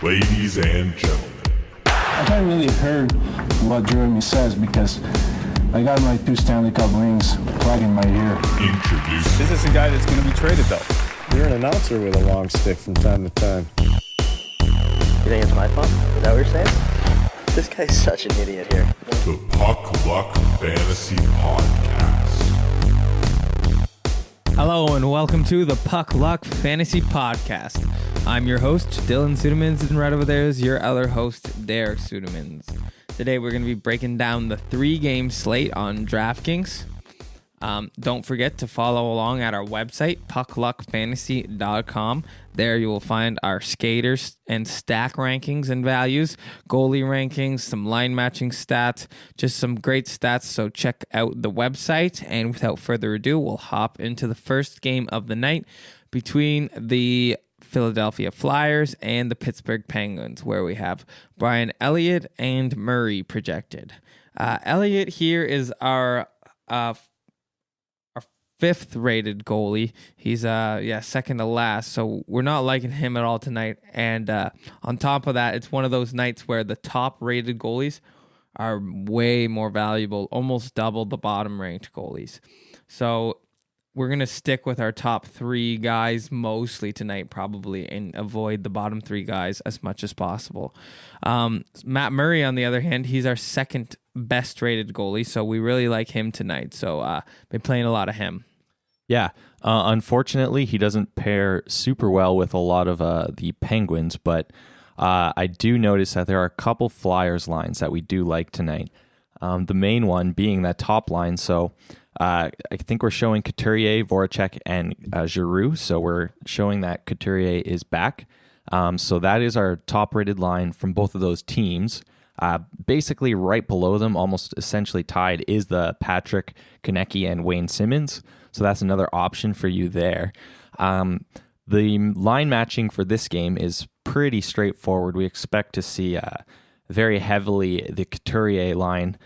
Ladies and gentlemen. I can't really heard what Jeremy says because I got my 2 Stanley Cup rings plugged in my ear. Introduce. This is a guy that's going to be traded, though. You're an announcer with a long stick from time to time. You think it's my fault? Is that what you're saying? This guy's such an idiot here. The Puck Luck Fantasy Podcast. Hello and welcome to the Puck Luck Fantasy Podcast. I'm your host, Dylan Sudemans, and right over there is your other host, Derek Sudemans. Today we're going to be breaking down the 3-game slate on DraftKings. Don't forget to follow along at our website, puckluckfantasy.com. There you will find our skaters and stack rankings and values, goalie rankings, some line matching stats, just some great stats. So check out the website. And without further ado, we'll hop into the first game of the night between the Philadelphia Flyers and the Pittsburgh Penguins, where we have Brian Elliott and Murray projected. Elliott here is our 5th rated goalie. He's second to last, so we're not liking him at all tonight. And on top of that, it's one of those nights where the top rated goalies are way more valuable, almost double the bottom ranked goalies. So we're going to stick with our top 3 guys mostly tonight, probably, and avoid the bottom 3 guys as much as possible. Matt Murray, on the other hand, he's our 2nd best rated goalie, so we really like him tonight. So been playing a lot of him. Yeah, unfortunately, he doesn't pair super well with a lot of the Penguins, but I do notice that there are a couple Flyers lines that we do like tonight. The main one being that top line, so I think we're showing Couturier, Voracek, and Giroux, so we're showing that Couturier is back. So that is our top-rated line from both of those teams. Basically, right below them, almost essentially tied, is the Patrick Konecny and Wayne Simmonds. So that's another option for you there. The line matching for this game is pretty straightforward. We expect to see very heavily the Couturier line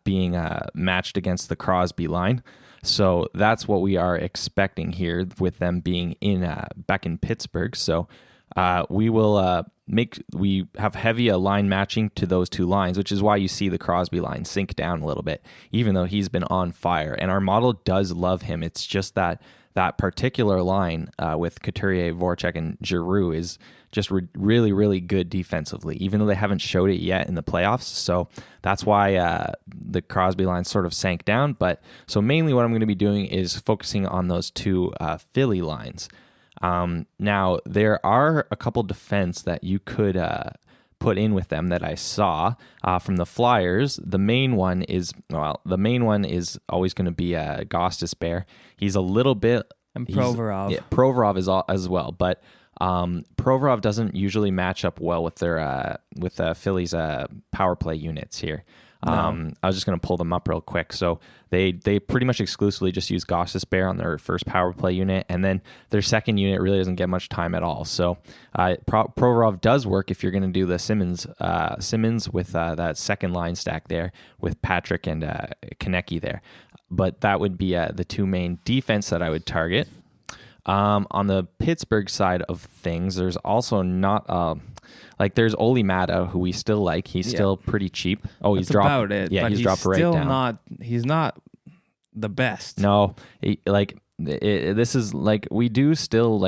being matched against the Crosby line. So that's what we are expecting here with them being back in Pittsburgh. So we will we have heavy line matching to those 2 lines, which is why you see the Crosby line sink down a little bit, even though he's been on fire. And our model does love him. It's just that particular line with Couturier, Voracek, and Giroux is just really, really good defensively, even though they haven't showed it yet in the playoffs. So that's why the Crosby line sort of sank down. But so mainly what I'm going to be doing is focusing on those 2 Philly lines. Now, there are a couple defense that you could put in with them that I saw from the Flyers. The main one is always going to be Gostisbehere. He's a little bit... And Provorov. Yeah, Provorov is as well, but Provorov doesn't usually match up well with their Phillies power play units here. No. I was just going to pull them up real quick. So they pretty much exclusively just use Gostisbehere on their first power play unit, and then their second unit really doesn't get much time at all. So Provorov does work if you're going to do the Simmonds with that second line stack there with Patrick and Konecny there. But that would be the 2 main defense that I would target. On the Pittsburgh side of things, there's also not... there's Olli Maatta, who we still like. He's still pretty cheap. Oh, That's he's dropped. About it, yeah, but he's dropped right down. He's not the best. No, this is we do still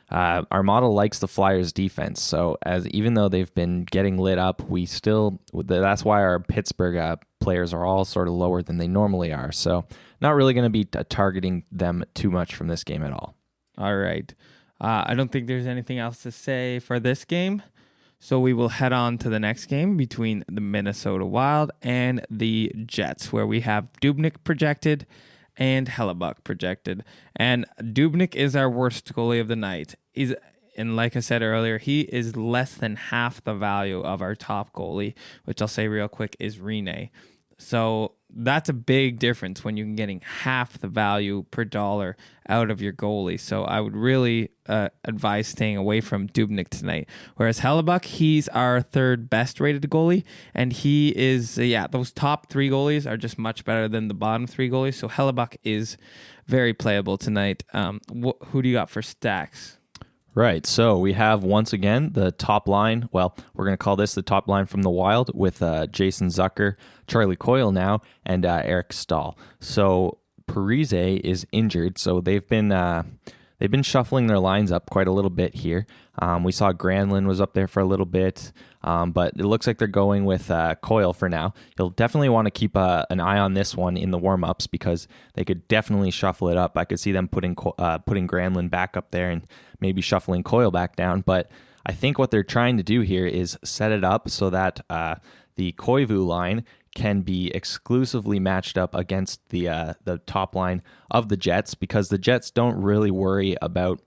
our model likes the Flyers defense. So even though they've been getting lit up, we still that's why our Pittsburgh players are all sort of lower than they normally are. So not really going to be targeting them too much from this game at all. All right. I don't think there's anything else to say for this game. So we will head on to the next game between the Minnesota Wild and the Jets, where we have Dubnyk projected and Hellebuyck projected. And Dubnyk is our worst goalie of the night. And like I said earlier, he is less than half the value of our top goalie, which I'll say real quick is Rene. So that's a big difference when you're getting half the value per dollar out of your goalie. So I would really advise staying away from Dubnyk tonight. Whereas Hellebuyck, he's our 3rd best rated goalie, and he is, those top 3 goalies are just much better than the bottom 3 goalies. So Hellebuyck is very playable tonight. Who do you got for stacks? Right. So we have once again the top line. Well, we're going to call this the top line from the Wild with Jason Zucker, Charlie Coyle now, and Eric Stahl. So Parise is injured, so they've been shuffling their lines up quite a little bit here. We saw Granlund was up there for a little bit, but it looks like they're going with Coyle for now. You'll definitely want to keep an eye on this one in the warm-ups because they could definitely shuffle it up. I could see them putting Granlund back up there and maybe shuffling Coyle back down. But I think what they're trying to do here is set it up so that the Koivu line can be exclusively matched up against the top line of the Jets because the Jets don't really worry about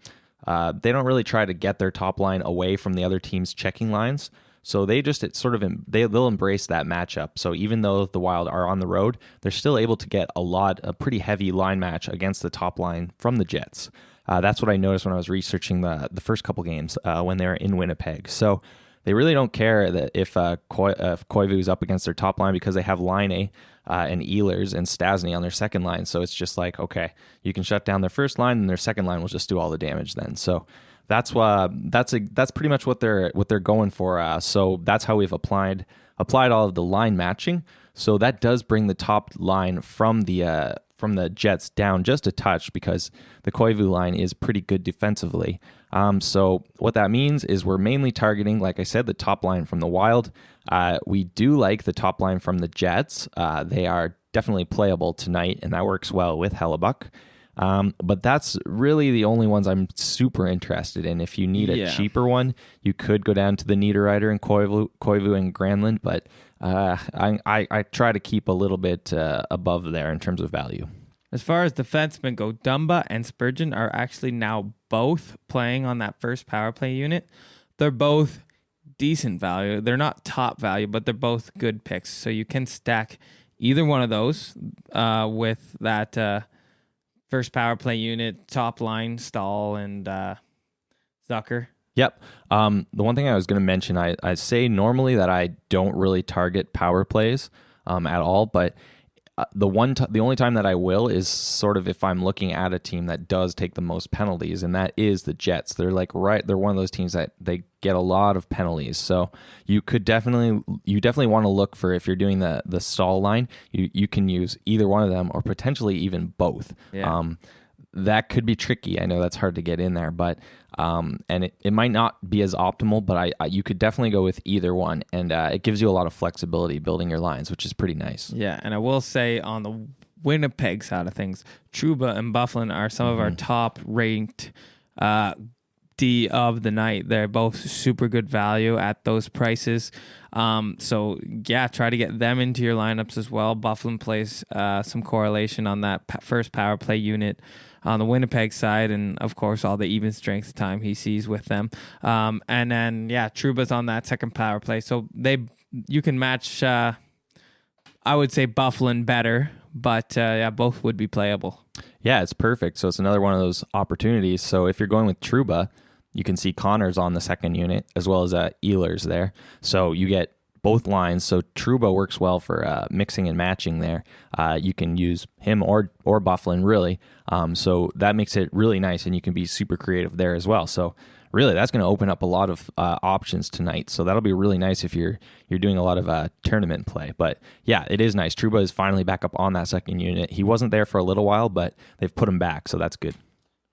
they don't really try to get their top line away from the other team's checking lines. So they'll embrace that matchup. So even though the Wild are on the road, they're still able to get a pretty heavy line match against the top line from the Jets. That's what I noticed when I was researching the first couple games when they were in Winnipeg. So they really don't care that if Koivu is up against their top line because they have Laine and Ehlers and Stasny on their second line. So it's just like, okay, you can shut down their first line and their second line will just do all the damage then. So that's pretty much what they're going for. So that's how we've applied all of the line matching. So that does bring the top line from the Jets down just a touch because the Koivu line is pretty good defensively. So what that means is we're mainly targeting, like I said, the top line from the Wild. We do like the top line from the Jets. They are definitely playable tonight, and that works well with Hellebuck. But that's really the only ones I'm super interested in. If you need a cheaper one, you could go down to the Niederreiter and Koivu and Granlund, but I try to keep a little bit above there in terms of value. As far as defensemen go, Dumba and Spurgeon are actually now both playing on that first power play unit. They're both decent value. They're not top value, but they're both good picks. So you can stack either one of those with that first power play unit, top line, Stahl, and Zucker. Yep. The one thing I was going to mention, I say normally that I don't really target power plays at all, but the only time that I will is sort of if I'm looking at a team that does take the most penalties, and that is the Jets. They're they're one of those teams that they get a lot of penalties. So you definitely want to look for, if you're doing the Stahl line, you can use either one of them or potentially even both. Yeah. That could be tricky. I know that's hard to get in there, but and it might not be as optimal, but you could definitely go with either one, and it gives you a lot of flexibility building your lines, which is pretty nice. Yeah, and I will say on the Winnipeg side of things, Trouba and Byfuglien are some of our top ranked D of the night. They're both super good value at those prices. So yeah, try to get them into your lineups as well. Byfuglien plays some correlation on that first power play unit on the Winnipeg side, and of course all the even strength time he sees with them. And then Trouba's on that second power play, so you can match. I would say Byfuglien better, but both would be playable. Yeah, it's perfect. So it's another one of those opportunities. So if you're going with Trouba, you can see Connors on the second unit as well as Ehlers there. So you get both lines. So Trouba works well for mixing and matching there. You can use him or Byfuglien really. So that makes it really nice, and you can be super creative there as well. So really, that's going to open up a lot of options tonight. So that'll be really nice if you're doing a lot of tournament play. But yeah, it is nice. Trouba is finally back up on that second unit. He wasn't there for a little while, but they've put him back, so that's good.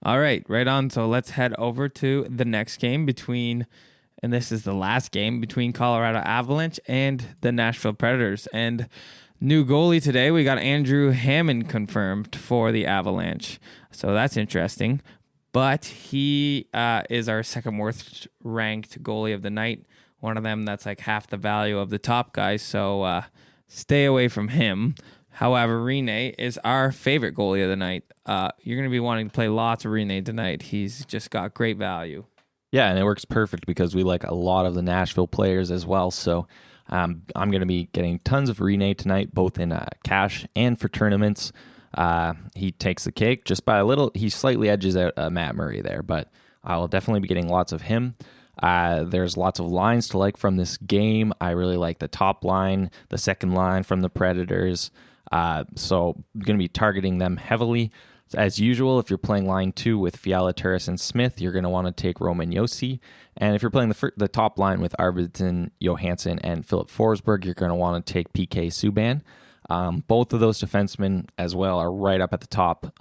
All right, right on. So let's head over to the next game and this is the last game between Colorado Avalanche and the Nashville Predators. And new goalie today, we got Andrew Hammond confirmed for the Avalanche. So that's interesting. But he is our second worst ranked goalie of the night. One of them that's like half the value of the top guys. So stay away from him. However, Rinne is our favorite goalie of the night. You're going to be wanting to play lots of Rinne tonight. He's just got great value. Yeah, and it works perfect because we like a lot of the Nashville players as well. So I'm going to be getting tons of Rinne tonight, both in cash and for tournaments. He takes the cake just by a little. He slightly edges out Matt Murray there, but I'll definitely be getting lots of him. There's lots of lines to like from this game. I really like the top line, the second line from the Predators. So I'm going to be targeting them heavily. As usual, if you're playing line 2 with Fiala, Turris, and Smith, you're going to want to take Roman Josi. And if you're playing the top line with Arvidsson, Johansson, and Philip Forsberg, you're going to want to take PK Subban. Both of those defensemen as well are right up at the top,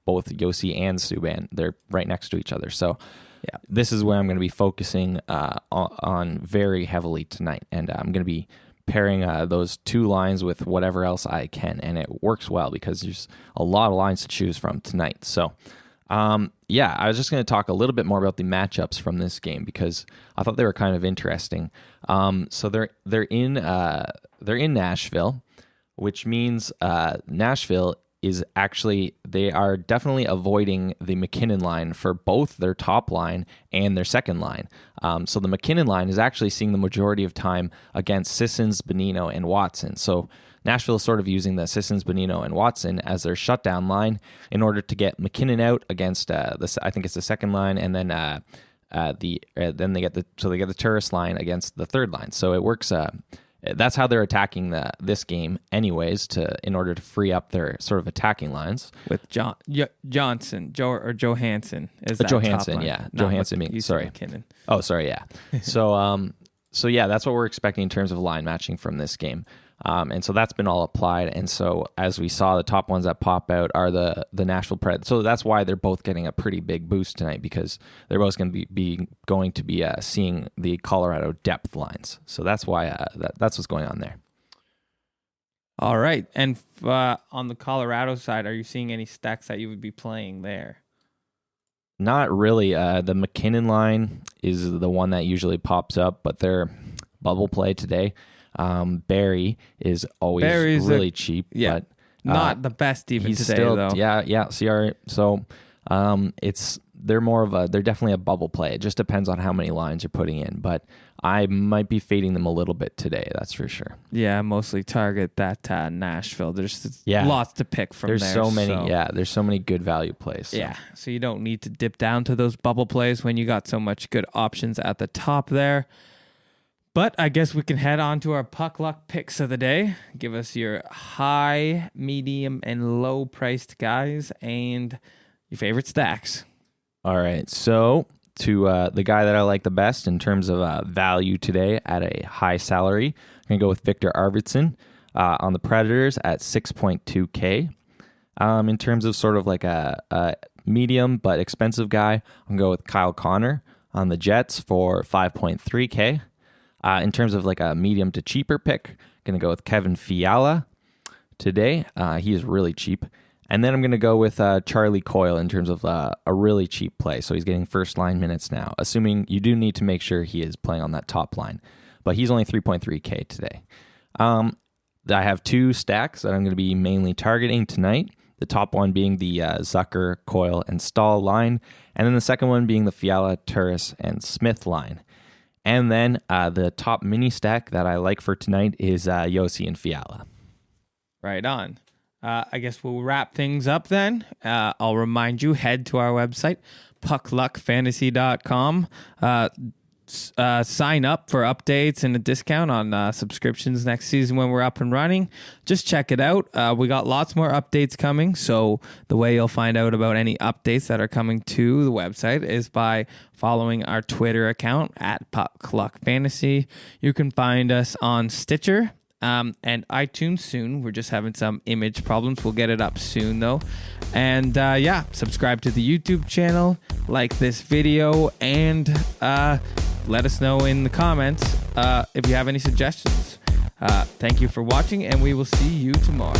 both Josi and Subban. They're right next to each other. So yeah, this is where I'm going to be focusing on very heavily tonight. And I'm going to be pairing those two lines with whatever else I can. And it works well because there's a lot of lines to choose from tonight. So yeah, I was just going to talk a little bit more about the matchups from this game because I thought they were kind of interesting. So they're in Nashville, which means Nashville is actually, they are definitely avoiding the McKinnon line for both their top line and their second line. So the McKinnon line is actually seeing the majority of time against Sissons, Bonino, and Watson. So Nashville is sort of using the Sissons, Bonino, and Watson as their shutdown line in order to get McKinnon out against I think it's the second line, and then then they get the Turris line against the third line. So it works. That's how they're attacking this game, anyways, in order to free up their sort of attacking lines. With Johansson is that Johansson, top line. yeah, Not Johansson. Sorry, McKinnon. Oh, sorry, yeah. So yeah, that's what we're expecting in terms of line matching from this game. And so that's been all applied. And so as we saw, the top ones that pop out are the Nashville Predators. So that's why they're both getting a pretty big boost tonight, because they're both going to be seeing the Colorado depth lines. So that's why that's what's going on there. All right. And on the Colorado side, are you seeing any stacks that you would be playing there? Not really. The McKinnon line is the one that usually pops up, but their bubble play today. Barry is always really cheap, yeah, but not the best even he's today still, though. Yeah. CR. So they're definitely a bubble play. It just depends on how many lines you're putting in, but I might be fading them a little bit today. That's for sure. Yeah, mostly target that Nashville. There's lots to pick from. There's so many. Yeah, there's so many good value plays. So. Yeah, so you don't need to dip down to those bubble plays when you got so much good options at the top there. But I guess we can head on to our puck luck picks of the day. Give us your high, medium, and low priced guys and your favorite stacks. All right. So to the guy that I like the best in terms of value today at a high salary, I'm going to go with Victor Arvidsson on the Predators at 6.2K. In terms of sort of like a medium but expensive guy, I'm going to go with Kyle Connor on the Jets for 5.3K. In terms of like a medium to cheaper pick, going to go with Kevin Fiala today. He is really cheap. And then I'm going to go with Charlie Coyle in terms of a really cheap play. So he's getting first line minutes now, assuming you do need to make sure he is playing on that top line. But he's only 3.3K today. I have two stacks that I'm going to be mainly targeting tonight. The top one being the Zucker, Coyle, and Stahl line. And then the second one being the Fiala, Turris, and Smith line. And then the top mini stack that I like for tonight is Josi and Fiala. Right on. I guess we'll wrap things up then. I'll remind you, head to our website, puckluckfantasy.com. Sign up for updates and a discount on subscriptions next season when we're up and running. Just check it out. We got lots more updates coming. So the way you'll find out about any updates that are coming to the website is by following our Twitter account at puckluckfantasy. You can find us on Stitcher and iTunes soon. We're just having some image problems. We'll get it up soon though. And subscribe to the YouTube channel, like this video, and let us know in the comments if you have any suggestions. Thank you for watching, and we will see you tomorrow.